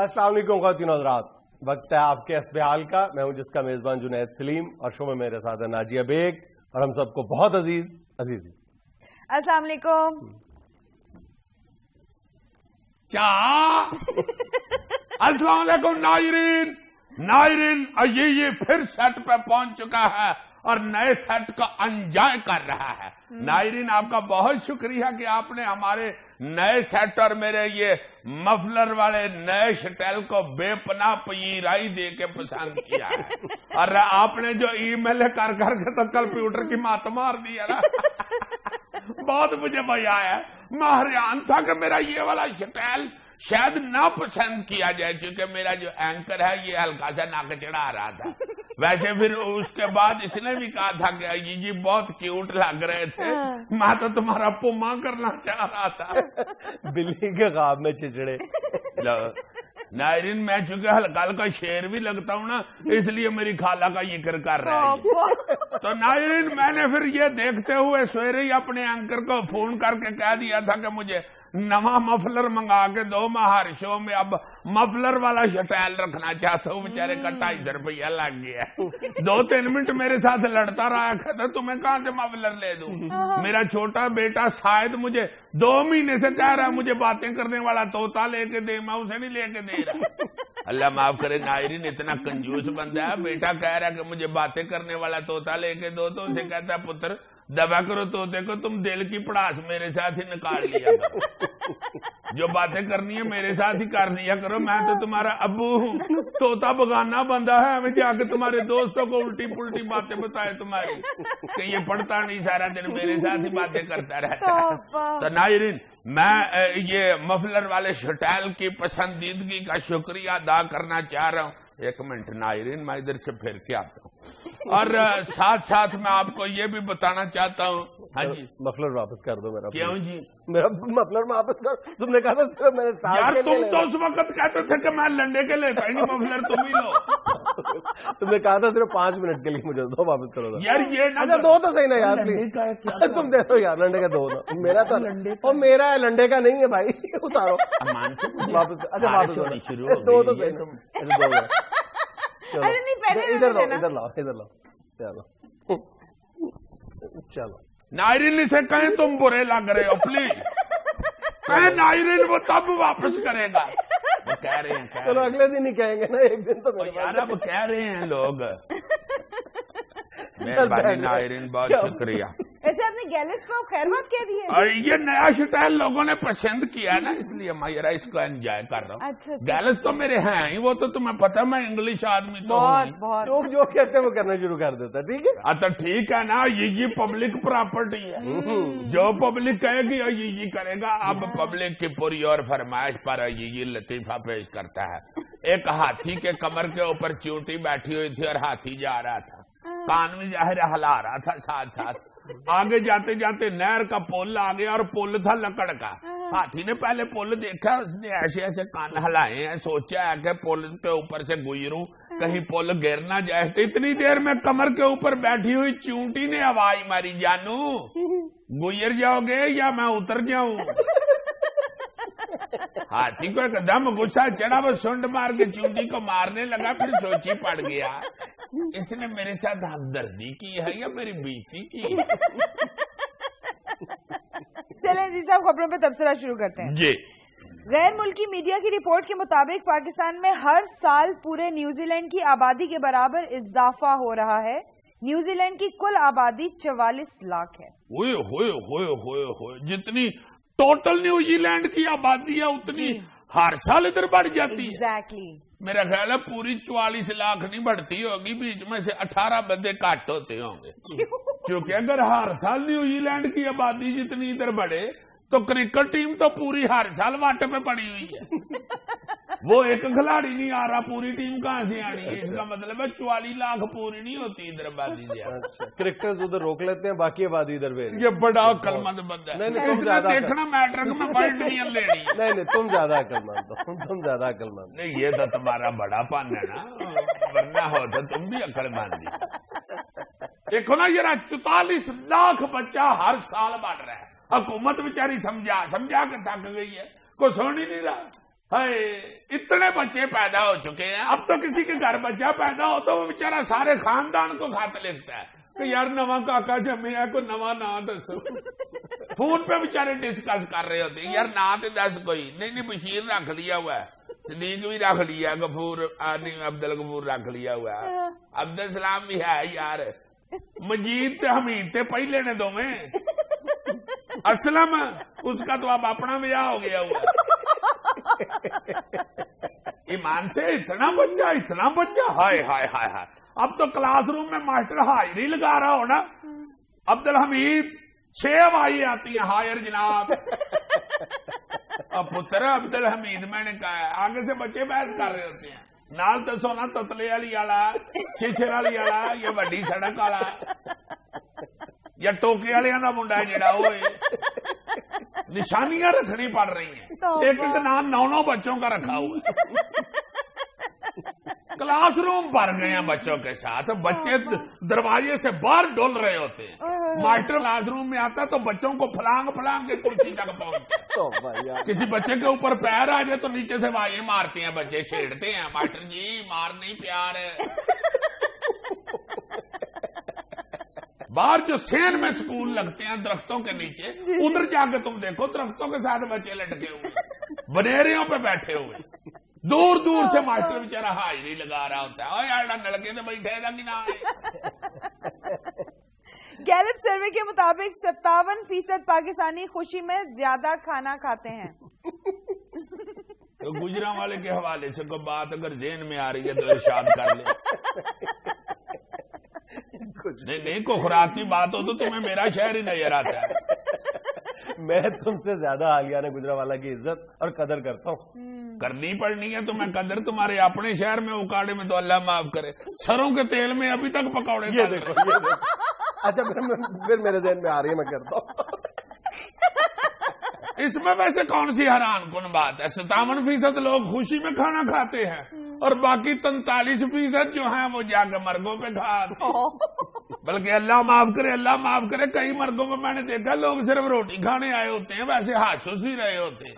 السلام علیکم خواتین و حضرات، وقت ہے آپ کے حسب حال کا. میں ہوں جس کا میزبان جنید سلیم، اور شو میں میرے ساتھ ہے ناجیہ بیگ، اور ہم سب کو بہت عزیز. السلام علیکم. السلام علیکم ناظرین. یہ پھر سیٹ پہ پہنچ چکا ہے اور نئے سیٹ کا انجوائے کر رہا ہے. ناظرین آپ کا بہت شکریہ کہ آپ نے ہمارے نئے سیٹ اور میرے یہ مفلر والے نئے سٹائل کو بے پناہ پذیرائی دے کے پسند کیا ہے. اور آپ نے جو ای میل کر کے تو کمپیوٹر کی مات مار دی ہے نا، بہت مجھے مزہ آیا. میں حیران تھا کہ میرا یہ والا سٹائل شاید نہ پسند کیا جائے، کیونکہ میرا جو اینکر ہے یہ ہلکا سا ناک چڑھا رہا تھا. ویسے پھر اس کے بعد اس نے بھی کہا تھا کہ جی بہت کیوٹ لگ رہے تھے، میں تو تمہارا پما کرنا چاہ رہا تھا. بلی کے خواب میں چچڑے. ناظرین میں چونکہ ہلکا ہلکا شیر بھی لگتا ہوں نا، اس لیے میری خالہ کا ذکر کر رہا ہے. تو ناظرین میں نے پھر یہ دیکھتے ہوئے سویرے ہی اپنے اینکر کو فون کر کے کہہ دیا تھا کہ مجھے نواں مفلر منگا کے دو. میں ہر شو میں اب مفلر والا سٹائل رکھنا چاہتا ہوں. بیچارے کا 250 روپیہ لگ گیا. 2-3 منٹ میرے ساتھ لڑتا رہا، کہتا تمہیں کہاں سے مفلر لے دوں. میرا چھوٹا بیٹا شاید مجھے 2 مہینے سے کہہ رہا ہے مجھے باتیں کرنے والا طوطا لے کے دے، میں اسے نہیں لے کے دے رہا. اللہ معاف کرے ناظرین، اتنا کنجوس بندہ ہے. بیٹا کہہ رہا ہے کہ مجھے باتیں کرنے والا طوطا لے کے دو، تو اسے کہتا ہے پتر دبا کرو طوطے کو، تم دل کی پڑاس میرے ساتھ ہی نکال لیا کرو. جو باتیں کرنی ہے میرے ساتھ ہی کر دیا کرو. میں تو تمہارا ابو ہوں. طوطا بگانا بندہ ہے، ہمیں جا کے تمہارے دوستوں کو الٹی پلٹی باتیں بتائے تمہاری کہ یہ پڑھتا نہیں، سارا دن میرے ساتھ ہی باتیں کرتا رہتا ہے. تو ناظرین میں یہ مفلر والے سٹائل کی پسندیدگی کا شکریہ ادا کرنا چاہ رہا ہوں. 1 منٹ ناظرین میں ادھر سے پھر کے آتا ہوں. اور ساتھ ساتھ میں آپ کو یہ بھی بتانا چاہتا ہوں. ہاں جی مفلر واپس کر دو میرا. کیوں جی؟ میرا مفلر واپس کر. تم نے کہا تھا صرف میں نے یار تم تو اس وقت کہتے تھے کہ میں لنڈے کے لیتا ہی نہیں، مفلر تم ہی لو. تم نے کہا تھا صرف 5 منٹ کے لیے مجھے دو واپس کرو. یار یہ اچھا 2 تو صحیح نا یار، تم دے دو یار لنڈے کا 2. میرا تو اور میرا ہے لنڈے کا نہیں ہے بھائی. اتارو واپس. اچھا واپس 2 تو صحیح نا. ادھر لاؤ ادھر لاؤ. چلو ناظرین سے کہیں تم برے لگ رہے ہو پلیز. کہیں ناظرین وہ تب واپس کرے گا. وہ کہہ رہے ہیں چلو اگلے دن ہی کہیں گے نا، ایک دن تو یار اب کہہ رہے ہیں لوگ. مہربانی ناظرین بہت شکریہ. ایسے آپ نے گیلس کو خیر بات کہہ دی ہے. اور یہ نیا سٹائل لوگوں نے پسند کیا ہے نا، اس لیے میں ذرا اس کو انجوائے کر رہا ہوں. اچھا گیلس تو میرے ہیں ہی، وہ تو تمہیں پتا میں انگلش آدمی تو ہوں. لوگ جو کہتے ہیں وہ کرنا شروع کر دیتا. ٹھیک ہے تو ٹھیک ہے نا، یہ پبلک پراپرٹی ہے. جو پبلک کہے گی یہ کرے گا. اب پبلک کی پوری اور فرمائش پر یہ لطیفہ پیش کرتا ہے. ایک ہاتھی کے کمر کے اوپر چونٹی بیٹھی ہوئی تھی اور ہاتھی جا رہا تھا. کان میں ظاہر ہلا رہا تھا ساتھ ساتھ. آگے جاتے جاتے نہر کا پل آ گیا اور پل تھا لکڑ کا. ہاتھی نے پہلے پل دیکھا، اس نے ایسے ایسے کان ہلائے ہیں، سوچا ہے کہ پل کے اوپر سے گزروں کہیں پل گر نہ جائے. تو اتنی دیر میں کمر کے اوپر بیٹھی ہوئی چونٹی نے آواز ماری، جانو گزر جاؤ گے یا میں اتر جاؤں. ہاتھی کو ایک دم غصہ چڑھا، وہ سنڈ مار کے چونٹی کو مارنے لگا. پھر سوچی پڑ گیا اس نے میرے ساتھ ہمدردی کی ہے یا میری بیٹی کی. چلیں جی صاحب خبروں پہ تبصرہ شروع کرتے ہیں. جی غیر ملکی میڈیا کی رپورٹ کے مطابق پاکستان میں ہر سال پورے نیوزی لینڈ کی آبادی کے برابر اضافہ ہو رہا ہے. نیوزی لینڈ کی کل آبادی 44 لاکھ ہے. ہوئے جتنی ٹوٹل نیوزی لینڈ کی آبادی ہے اتنی ہر سال ادھر بڑھ جاتی ہے. ایگزیکٹلی. میرا خیال ہے پوری 44 لاکھ نہیں بڑھتی ہوگی، بیچ میں سے 18 بندے کٹ ہوتے ہوں گے. کیونکہ اگر ہر سال نیوزی لینڈ کی آبادی جتنی ادھر بڑھے تو کرکٹ ٹیم تو پوری ہر سال واٹے پہ پڑی ہوئی ہے. وہ ایک کھلاڑی نہیں آ رہا، پوری ٹیم کہاں سے آنی ہے؟ اس کا مطلب ہے 44 لاکھ پوری نہیں ہوتی ادھر آبادی. کرکٹرز ادھر روک لیتے ہیں، باقی آبادی ادھر بھی. یہ بڑا عقل مند بندہ ہے. دیکھنا میٹرک میں ورلڈ ڈویژن لینی. نہیں تم زیادہ عقل مند ہو، تم زیادہ عقل مند. نہیں یہ تو تمہارا بڑا پن ہے نا، ورنہ ہو تو تم بھی عقل مند. دیکھو نا یہ 44 لاکھ بچہ ہر سال بڑھ رہا ہے. حکومت بیچاری سمجھا کے تھک گئی ہے، کوئی سن ہی نہیں رہا. ہائے اتنے بچے پیدا ہو چکے ہیں، اب تو کسی کے گھر بچہ پیدا ہو تو وہ بیچارہ سارے خاندان کو خط لکھتا ہے کہ یار نواں کاکا جمے ہے، کوئی نواں نام دسو. فون پہ بیچارے ڈسکس کر رہے ہوتے ہیں، یار نام تو دس کوئی نہیں. بشیر رکھ لیا ہوا ہے، صدیق بھی رکھ لیا، غفور عبد الغفور رکھ لیا ہوا ہے، عبد السلام بھی ہے یار، مجید تے حمید تے پہلے نے دونوں، اسلم اس کا تو اب اپنا بیاہ ہو گیا ہوا ہے. ایمان سے اتنا بچہ ہائے ہائے ہائے ہائے. اب تو کلاس روم میں ماسٹر حاضری لگا رہا ہو نا، عبد الحمید 6 ہوائی آتی ہیں، ہائر جناب. اب پتر عبد الحمید میں نے کہا ہے، آگے سے بچے بحث کر رہے ہوتے ہیں، نال تو سونا تتلے والی والا، شیشے والی والا، یا وڈی سڑک والا، یا ٹوکے والے کا منڈا ہے جڑا وہ نشانیاں رکھنی پڑ رہی ہیں. ایک ایک نام 9 بچوں کا رکھا ہوا ہے. کلاس روم بھر گئے ہیں بچوں کے ساتھ، بچے دروازے سے باہر ڈول رہے ہوتے ہیں. ماسٹر کلاس روم میں آتا تو بچوں کو پھلانگ کے کرسی تک پہنچتے. کسی بچے کے اوپر پیر آ جائے تو نیچے سے وائیں مارتے ہیں بچے، چھیڑتے ہیں، ماسٹر جی مار نہیں پیار ہے. باہر جو سین میں سکول لگتے ہیں درختوں کے نیچے، ادھر جا کے تم دیکھو درختوں کے ساتھ بچے لٹکے ہوئے، بنیریوں پہ بیٹھے ہوئے، دور دور سے ماسٹر بیچارہ حاضری لگا رہا ہوتا ہے. یار نلکے سے بیٹھے گا کہ نہ. گیلپ سروے کے مطابق 57% پاکستانی خوشی میں زیادہ کھانا کھاتے ہیں. تو گجراں والے کے حوالے سے کوئی بات اگر ذہن میں آ رہی ہے تو ارشاد کر لیں. نہیں کوئی خوراک کی بات ہو تو تمہیں میرا شہر ہی نظر آتا ہے. میں تم سے زیادہ عالیہ نے گجرانوالہ کی عزت اور قدر کرتا ہوں. کرنی پڑنی ہے تو میں قدر تمہارے اپنے شہر میں اکاڑے میں تو اللہ معاف کرے، سروں کے تیل میں ابھی تک پکوڑے. یہ دیکھو اچھا پھر میرے ذہن میں آ رہی ہے، میں کرتا ہوں. اس میں ویسے کون سی حیران کن بات ہے؟ 57% لوگ خوشی میں کھانا کھاتے ہیں اور باقی 43% جو ہیں وہ جا کے مرگوں پہ کھاتے ہیں. بلکہ اللہ معاف کرے کئی مرگوں میں میں نے دیکھا لوگ صرف روٹی کھانے آئے ہوتے ہیں، ویسے ہاتھوں ہی رہے ہوتے ہیں،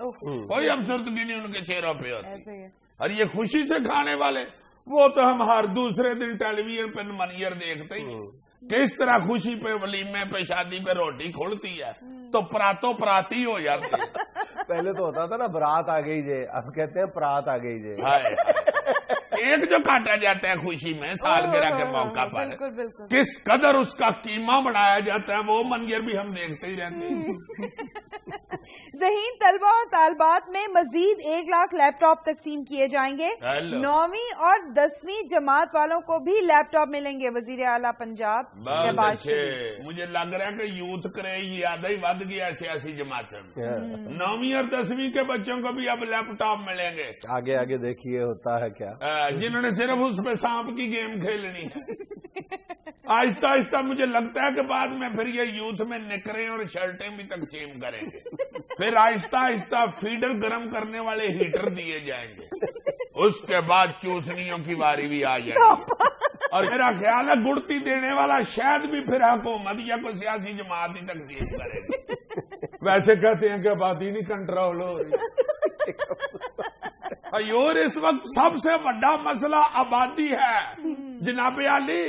کوئی افسردگی نہیں ان کے چہروں پہ ہوتی. اور یہ خوشی سے کھانے والے وہ تو ہم ہر دوسرے دن ٹیلی ویژن پہ منظر دیکھتے ہی کس طرح خوشی پہ، ولیمے پہ، شادی پہ روٹی کھلتی ہے تو پراتوں پراتی ہو جاتی ہے. پہلے تو ہوتا تھا نا برات آ گئی جے، اب کہتے ہیں پرات آ گئی جے. ایک جو کاٹا جاتا ہے خوشی میں سالگرہ کے موقع پر، کس قدر اس کا قیمہ بڑھایا جاتا ہے وہ منظر بھی ہم دیکھتے ہی رہتے ہیں. ذہین طلبہ اور طالبات میں مزید 1 لاکھ لیپ ٹاپ تقسیم کیے جائیں گے. 9ویں اور 10ویں جماعت والوں کو بھی لیپ ٹاپ ملیں گے. وزیر اعلیٰ پنجاب مجھے لگ رہا ہے کہ یوتھ کرے زیادہ ہی ود گیا سیاسی جماعت میں. 9ویں اور 10ویں کے بچوں کو بھی اب لیپ ٹاپ ملیں گے. آگے آگے دیکھیے ہوتا ہے کیا، جنہوں نے صرف اس پہ سانپ کی گیم کھیلنی ہے. آہستہ آہستہ مجھے لگتا ہے کہ بعد میں پھر یہ یوتھ میں نکریں اور شرٹیں بھی تقسیم کریں گے. پھر آہستہ آہستہ فیڈر گرم کرنے والے ہیٹر دیے جائیں گے. اس کے بعد چوسنیوں کی باری بھی آ جائے گی. اور میرا خیال ہے گڑتی دینے والا شاید بھی پھر حکومت یا کوئی سیاسی جماعت ہی تقسیم کرے گی. ویسے کہتے ہیں کہ آبادی نہیں کنٹرول ہو رہی. اور اس وقت سب سے بڑا مسئلہ آبادی ہے جناب علی.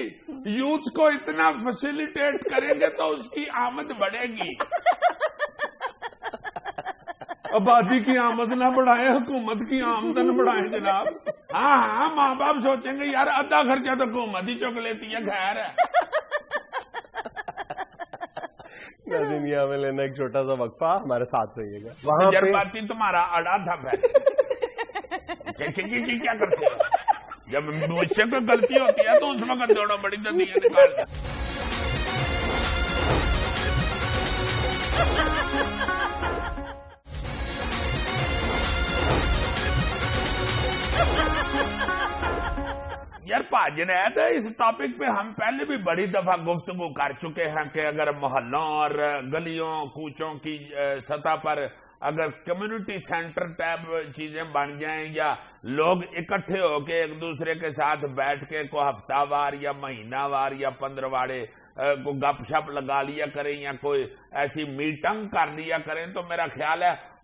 یوتھ کو اتنا فیسیلیٹیٹ کریں گے تو اس کی آمد بڑھے گی. آبادی کی آمد نہ بڑھائیں، حکومت کی آمدن بڑھائیں جناب. ہاں ماں باپ سوچیں گے یار آدھا خرچہ تو حکومت ہی چک لیتی ہے. خیر ہے. دنیا میں لینا ایک چھوٹا سا وقفہ، ہمارے ساتھ رہیے گا. وہاں جذباتی تمہارا اڑا تھا کیا کرتے ہو؟ جب مجھ سے کوئی غلطی ہوتی ہے تو اس وقت دوڑو بڑی دندیاں نکال دیں. یار جنید اس ٹاپک پہ ہم پہلے بھی بڑی دفعہ گفتگو کر چکے ہیں کہ اگر محلوں اور گلیوں کوچوں کی سطح پر اگر کمیونٹی سینٹر ٹائپ چیزیں بن جائیں یا لوگ اکٹھے ہو کے ایک دوسرے کے ساتھ بیٹھ کے کوئی ہفتہ وار یا مہینہ وار یا 15 واڑے کو گپ شپ لگا لیا کریں یا کوئی ایسی میٹنگ کر لیا کریں تو میرا خیال ہے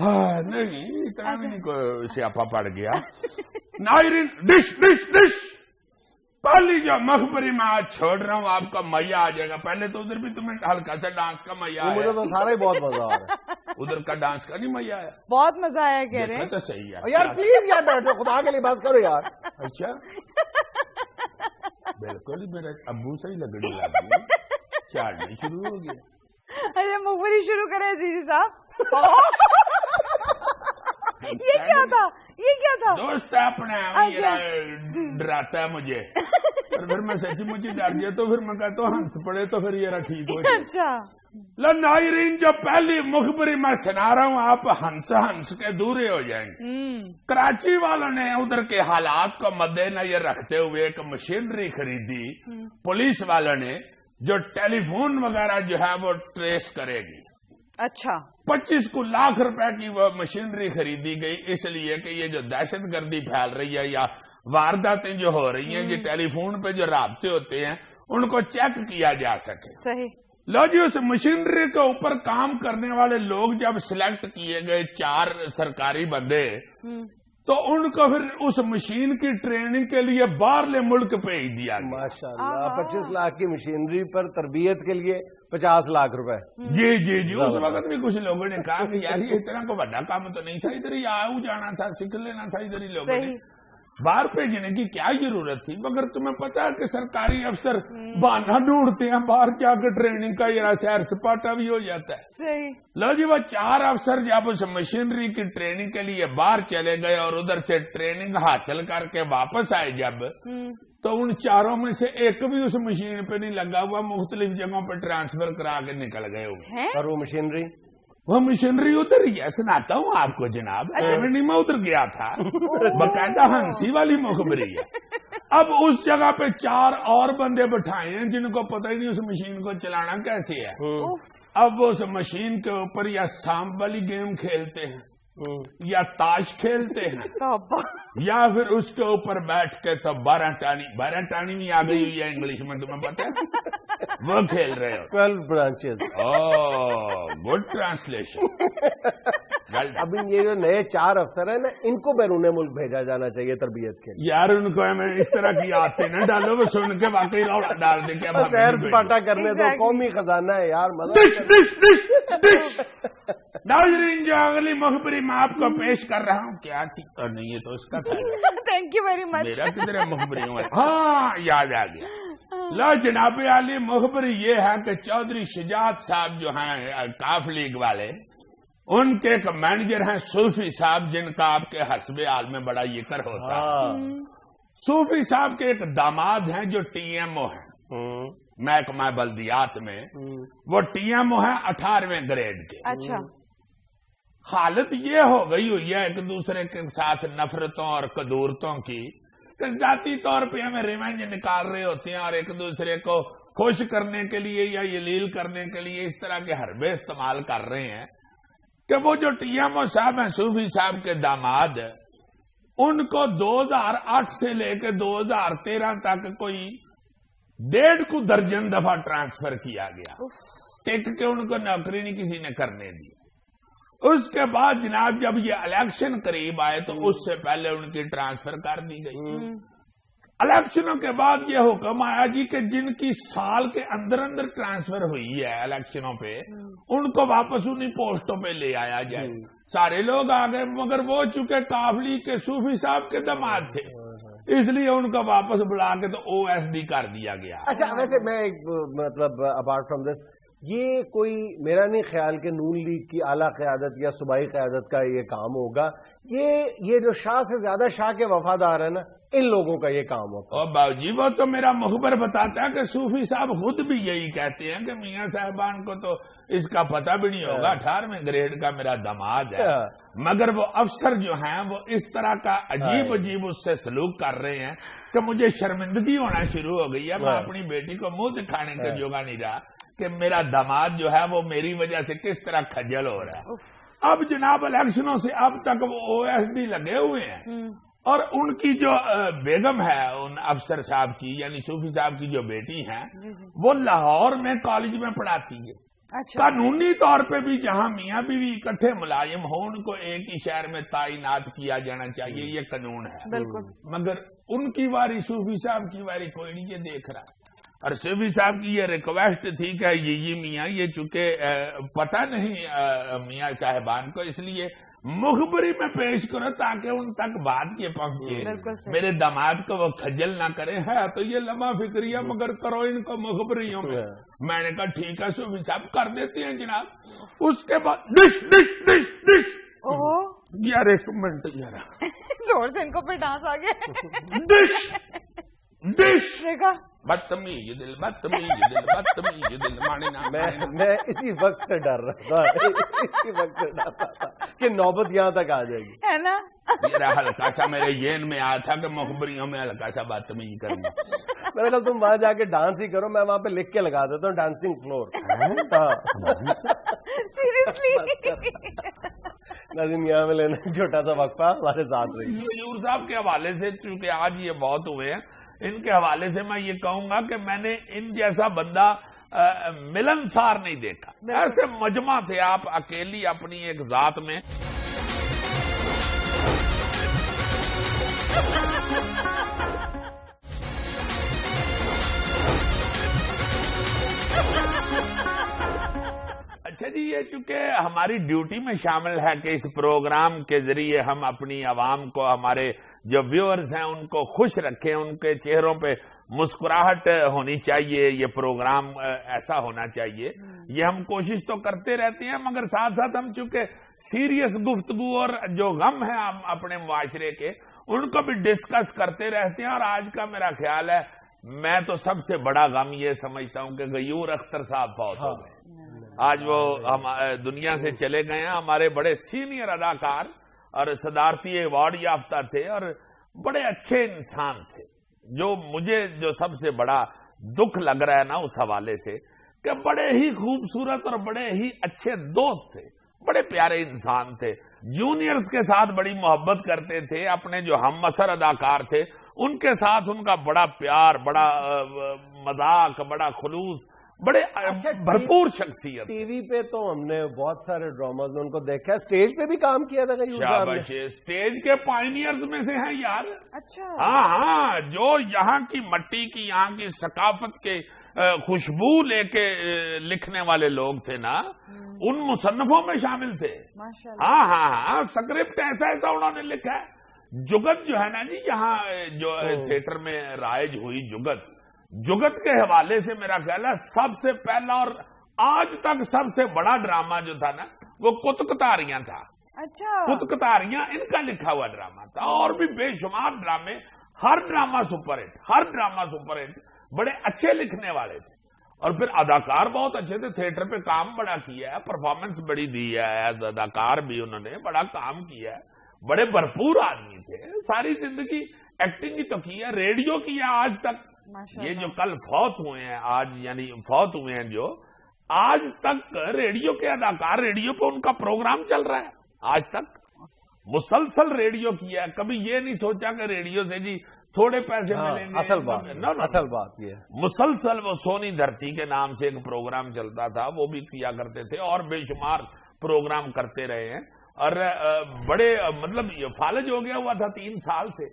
ہاں نہیں اتنا بھی نہیں کوئی سیاپا پڑ گیا. ناظرین ڈش ڈش ڈش پہلی جو مخبری میں آج چھوڑ رہا ہوں آپ کا مزہ آ جائے گا. پہلے تو ادھر بھی تمہیں ہلکا سا ڈانس کا مزہ آیا. مجھے تو سارا ہی بہت مزہ آ رہا ہے. ادھر کا ڈانس کا نہیں مزہ آیا. بہت مزہ آیا کہہ رہے ہیں. تو صحیح ہے یار پلیز یار بیٹھو خدا کے لیے بس کرو یار. اچھا بالکل میرے ابو سے ہی لگڑی لگی چاڑنا شروع ہو گیا. اچھا مخبری شروع کریں عزیزی صاحب. یہ کیا تھا یہ کیا تھا؟ دوست اپنے ڈراتا ہے مجھے اور پھر میں سچی مجھے ڈر گیا تو پھر میں کہتا ہوں ہنس پڑے تو پھر یہ ٹھیک ہو جائے. اچھا ناظرین جو پہلی مخبری میں سنا رہا ہوں آپ ہنس کے دورے ہو جائیں گے. کراچی والوں نے ادھر کے حالات کو مد نظر رکھتے ہوئے ایک مشینری خریدی. پولیس والوں نے جو ٹیلی فون وغیرہ جو ہے وہ ٹریس کرے گی. اچھا 25 لاکھ روپے کی وہ مشینری خریدی گئی اس لیے کہ یہ جو دہشت گردی پھیل رہی ہے یا وارداتیں جو ہو رہی ہیں یہ ٹیلی فون پہ جو رابطے ہوتے ہیں ان کو چیک کیا جا سکے. صحیح. لو جی اس مشینری کے اوپر کام کرنے والے لوگ جب سلیکٹ کیے گئے 4 سرکاری بندے تو ان کو پھر اس مشین کی ٹریننگ کے لیے باہرلے ملک بھیج دیا گیا. ماشاءاللہ 25 لاکھ کی مشینری پر تربیت کے لیے 50 لاکھ روپے. جی جی جی اس وقت بھی کچھ لوگوں نے کہا کہ یار یہ اتنا کو بڑا کام تو نہیں تھا, ادھر ہی آؤ جانا تھا, سیکھ لینا تھا. ادھر ہی لوگوں نے باہر بھیجنے کی کیا ضرورت تھی. مگر تمہیں پتا ہے کہ سرکاری افسر بہانہ ڈھونڈتے ہیں باہر جا کے ٹریننگ کا, یہ سیر سپاٹا بھی ہو جاتا ہے. لو جی وہ 4 افسر جب اس مشینری کی ٹریننگ کے لیے باہر چلے گئے اور ادھر سے ٹریننگ حاصل کر کے واپس آئے جب تو ان 4 میں سے ایک بھی اس مشین پہ نہیں لگا ہوا, مختلف جگہوں پہ ٹرانسفر کرا کے نکل گئے ہوئے. اور وہ مشینری ادھر ہی ہے. سناتا ہوں آپ کو جناب, میں ادھر گیا تھا, باقاعدہ ہنسی والی مخبری ہے. اب اس جگہ پہ 4 اور بندے بٹھائے ہیں جن کو پتہ ہی نہیں اس مشین کو چلانا کیسے ہے. اب وہ اس مشین کے اوپر یا سانپ والی گیم کھیلتے ہیں یا تاش کھیلتے ہیں یا پھر اس کے اوپر بیٹھ کے تو 12 ٹانی بھی آ گئی ہوئی ہے انگلش میں تمہیں پتا ہے, وہ کھیل رہے ہو. 12 برانچز. Good translation. ابھی یہ جو نئے 4 افسر ہیں نا ان کو بیرون ملک بھیجا جانا چاہیے تربیت کے لیے. یار ان کو ہمیں اس طرح کی آتے نہ ڈالو, وہ سن کے واقعی روڑا ڈال دے کے سیر سپاٹا کرنے دو, قومی خزانہ ہے یار. ناظرین جو اگلی مخبری میں آپ کو پیش کر رہا ہوں کیا نہیں ہے تو اس کا تھینک یو ویری مچ. میرا کدھر مخبری ہوں. ہاں یاد آ گیا. لو جناب عالی مخبری یہ ہے کہ چودھری شجاعت صاحب جو ہیں کاف لیگ والے, ان کے ایک مینیجر ہیں صوفی صاحب جن کا آپ کے حسب حال میں بڑا ذکر ہوتا ہے. صوفی صاحب کے ایک داماد ہیں جو ٹی ایم او ہیں محکمہ بلدیات میں, وہ ٹی ایم او ہیں 18ویں گریڈ کے. اچھا حالت یہ ہو گئی ہوئی ہے ایک دوسرے کے ساتھ نفرتوں اور قدورتوں کی کہ ذاتی طور پہ ہمیں ریونج نکال رہے ہوتے ہیں اور ایک دوسرے کو خوش کرنے کے لیے یا یلیل کرنے کے لیے اس طرح کے حربے استعمال کر رہے ہیں کہ وہ جو ٹی ایم او صاحب ہیں صوفی صاحب کے داماد, ان کو 2008 سے لے کے 2013 تک کوئی 1.5 درجن دفعہ ٹرانسفر کیا گیا. ٹک کے ان کو نوکری نہیں کسی نے کرنے دی. اس کے بعد جناب جب یہ الیکشن قریب آئے تو اس سے پہلے ان کی ٹرانسفر کر دی گئی. الیکشنوں کے بعد یہ حکم آیا جی کہ جن کی سال کے اندر ٹرانسفر ہوئی ہے الیکشنوں پہ ان کو واپس انہیں پوسٹوں پہ لے آیا جائے. سارے لوگ آ گئے مگر وہ چونکہ کافلی کے صوفی صاحب کے داماد تھے اس لیے ان کو واپس بلا کے تو او ایس ڈی کر دیا گیا. اچھا ویسے میں مطلب اپارٹ فرام دس یہ کوئی میرا نہیں خیال کہ نون لیگ کی اعلیٰ قیادت یا صوبائی قیادت کا یہ کام ہوگا. یہ جو شاہ سے زیادہ شاہ کے وفادار ہیں نا ان لوگوں کا یہ کام ہوتا ہے. اور باؤ جی وہ تو میرا مخبر بتاتا ہے کہ صوفی صاحب خود بھی یہی کہتے ہیں کہ میاں صاحبان کو تو اس کا پتہ بھی نہیں ہوگا 18ویں گریڈ کا میرا داماد ہے, مگر وہ افسر جو ہیں وہ اس طرح کا عجیب اس سے سلوک کر رہے ہیں کہ مجھے شرمندگی ہونا شروع ہو گئی ہے. میں اپنی بیٹی کو منہ دکھانے کا جوگا نہیں رہا کہ میرا داماد جو ہے وہ میری وجہ سے کس طرح کھجل ہو رہا ہے. اب جناب الیکشنوں سے اب تک وہ او ایس ڈی لگے ہوئے ہیں اور ان کی جو بیگم ہے ان افسر صاحب کی یعنی صوفی صاحب کی جو بیٹی ہیں وہ لاہور میں کالج میں پڑھاتی ہے. اچھا قانونی طور پہ بھی جہاں میاں بیوی اکٹھے ملازم ہوں ان کو ایک ہی شہر میں تعینات کیا جانا چاہیے، یہ قانون ہے بالکل، مگر ان کی باری صوفی صاحب کی باری کوئی نہیں یہ دیکھ رہا، اور صوفی صاحب کی یہ ریکویسٹ تھی کہ یہ میاں یہ چونکہ پتہ نہیں میاں صاحبان کو، اس لیے مخبری میں پیش کرو تاکہ ان تک بات یہ پہنچے، میرے داماد کو وہ کھجل نہ کرے، ہے تو یہ لمحہ فکریہ مگر کرو ان کو مخبریوں میں نے کہا ٹھیک ہے صوفی صاحب کر دیتے ہیں جناب۔ اس کے بعد ڈش ڈش ڈش ڈش یار ایک منٹ یار زور سے ان کو پھر ڈانس آ گیا، ڈش ڈش دیکھا بدتمیز دل بدتمیز دل بدتمیز دل مانے نہ میں اسی وقت سے ڈر رہا تھا، اسی وقت سے ڈر رہا تھا کہ نوبت یہاں تک آ جائے گی، ہے نا؟ میرا ہلکا سا میرے ذہن میں آیا تھا کہ مخبریوں میں ہلکا سا بدتمیزی کرنا۔ میں نے کہا تم وہاں جا کے ڈانس ہی کرو، میں وہاں پہ لکھ کے لگا دیتا ہوں ڈانسنگ فلور۔ سیریسلی ناظرین یہاں میں لینا چھوٹا سا وقفہ ہمارے ساتھ رہی۔ حضور صاحب کے حوالے سے چونکہ آج یہ بہت ہوئے ہیں، ان کے حوالے سے میں یہ کہوں گا کہ میں نے ان جیسا بندہ ملنسار نہیں دیکھا، ایسے مجمع تھے آپ اکیلی اپنی ایک ذات میں۔ اچھا جی، یہ چونکہ ہماری ڈیوٹی میں شامل ہے کہ اس پروگرام کے ذریعے ہم اپنی عوام کو، ہمارے جو ویورز ہیں ان کو خوش رکھیں، ان کے چہروں پہ مسکراہٹ ہونی چاہیے، یہ پروگرام ایسا ہونا چاہیے، یہ ہم کوشش تو کرتے رہتے ہیں، مگر ساتھ ساتھ ہم چونکہ سیریس گفتگو اور جو غم ہے اپنے معاشرے کے ان کو بھی ڈسکس کرتے رہتے ہیں، اور آج کا میرا خیال ہے میں تو سب سے بڑا غم یہ سمجھتا ہوں کہ غیور اختر صاحب فوت ہو گئے۔ آج وہ دنیا سے چلے گئے ہیں، ہمارے بڑے سینئر اداکار اور صدارتی ایوارڈ یافتہ تھے اور بڑے اچھے انسان تھے۔ جو مجھے جو سب سے بڑا دکھ لگ رہا ہے نا اس حوالے سے کہ بڑے ہی خوبصورت اور بڑے ہی اچھے دوست تھے، بڑے پیارے انسان تھے، جونیئرز کے ساتھ بڑی محبت کرتے تھے، اپنے جو ہم مسر اداکار تھے ان کے ساتھ ان کا بڑا پیار، بڑا مذاق، بڑا خلوص، بڑے بھرپور شخصیت۔ ٹی وی پہ تو ہم نے بہت سارے ڈراماز میں ان کو دیکھا، اسٹیج پہ بھی کام کیا تھا اسٹیج کے پائنیئرز میں سے ہیں یار۔ اچھا ہاں، جو یہاں کی مٹی کی، یہاں کی ثقافت کے خوشبو لے کے لکھنے والے لوگ تھے نا، ان مصنفوں میں شامل تھے۔ ہاں، سکرپٹ ایسا ایسا انہوں نے لکھا ہے۔ جگت جو ہے نا جی، یہاں جو تھیٹر میں رائج ہوئی جگت کے حوالے سے میرا خیال ہے سب سے پہلا اور آج تک سب سے بڑا ڈرامہ جو تھا نا وہ کتکتاریاں تھا۔ اچھا، کتکتاریاں ان کا لکھا ہوا ڈرامہ تھا، اور بھی بے شمار ڈرامے، ہر ڈرامہ سپر ہٹ، بڑے اچھے لکھنے والے تھے، اور پھر اداکار بہت اچھے تھے، تھیٹر پہ کام بڑا کیا ہے، پرفارمنس بڑی دی ہے، ایز اداکار بھی انہوں نے بڑا کام کیا ہے، بڑے بھرپور آدمی تھے، ساری زندگی ایکٹنگ ہی تو کی ہے، ریڈیو کیا آج تک۔ یہ جو کل فوت ہوئے ہیں، آج یعنی فوت ہوئے ہیں جو، آج تک ریڈیو کے اداکار، ریڈیو پہ ان کا پروگرام چل رہا ہے، آج تک مسلسل ریڈیو کیا ہے، کبھی یہ نہیں سوچا کہ ریڈیو سے جی تھوڑے پیسے ملیں گے۔ اصل بات یہ مسلسل وہ سونی دھرتی کے نام سے ایک پروگرام چلتا تھا، وہ بھی کیا کرتے تھے، اور بے شمار پروگرام کرتے رہے ہیں، اور بڑے مطلب فالج ہو گیا ہوا تھا 3 سال سے،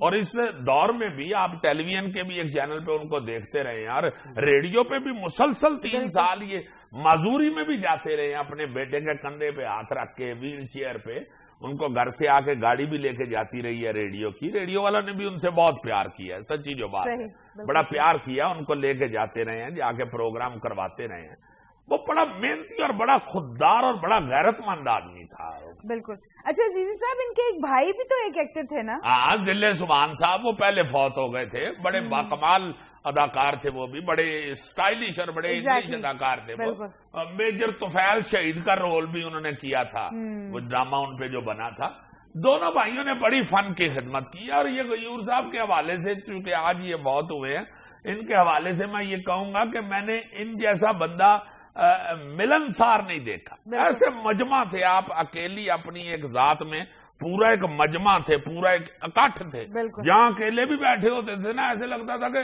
اور اس دور میں بھی آپ ٹیلی ویژن کے بھی ایک چینل پہ ان کو دیکھتے رہے ہیں، اور ریڈیو پہ بھی مسلسل 3 سال یہ معذوری میں بھی جاتے رہے ہیں، اپنے بیٹے کے کندھے پہ ہاتھ رکھ کے ویل چیئر پہ، ان کو گھر سے آ کے گاڑی بھی لے کے جاتی رہی ہے ریڈیو کی، ریڈیو والوں نے بھی ان سے بہت پیار کیا ہے، سچی جو بات ہے، بڑا پیار کیا، ان کو لے کے جاتے رہے ہیں، جا کے پروگرام کرواتے رہے ہیں، وہ بڑا محنتی اور بڑا خوددار اور بڑا غیرت مند آدمی تھا۔ بالکل۔ اچھا عزیزی صاحب، ان کے ایک بھائی بھی تو ایک ایکٹر تھے نا؟ ہاں، ذلِ سبحان صاحب، وہ پہلے فوت ہو گئے تھے، بڑے باکمال اداکار تھے، وہ بھی بڑے اسٹائلش اور بڑے انگلش اداکار تھے، وہ میجر طفیل شہید کا رول بھی انہوں نے کیا تھا، وہ ڈرامہ ان پہ جو بنا تھا۔ دونوں بھائیوں نے بڑی فن کی خدمت کی، اور یہ غیور صاحب کے حوالے سے چونکہ آج یہ بہت ہوئے ہیں، ان کے حوالے سے میں یہ کہوں گا کہ میں نے ان جیسا بندہ ملنسار نہیں دیکھا، ایسے مجمع تھے آپ اکیلی اپنی ایک ذات میں، پورا ایک مجمع تھے، پورا ایک اکٹھ تھے، جہاں اکیلے بھی بیٹھے ہوتے تھے نا، ایسے لگتا تھا کہ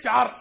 4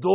2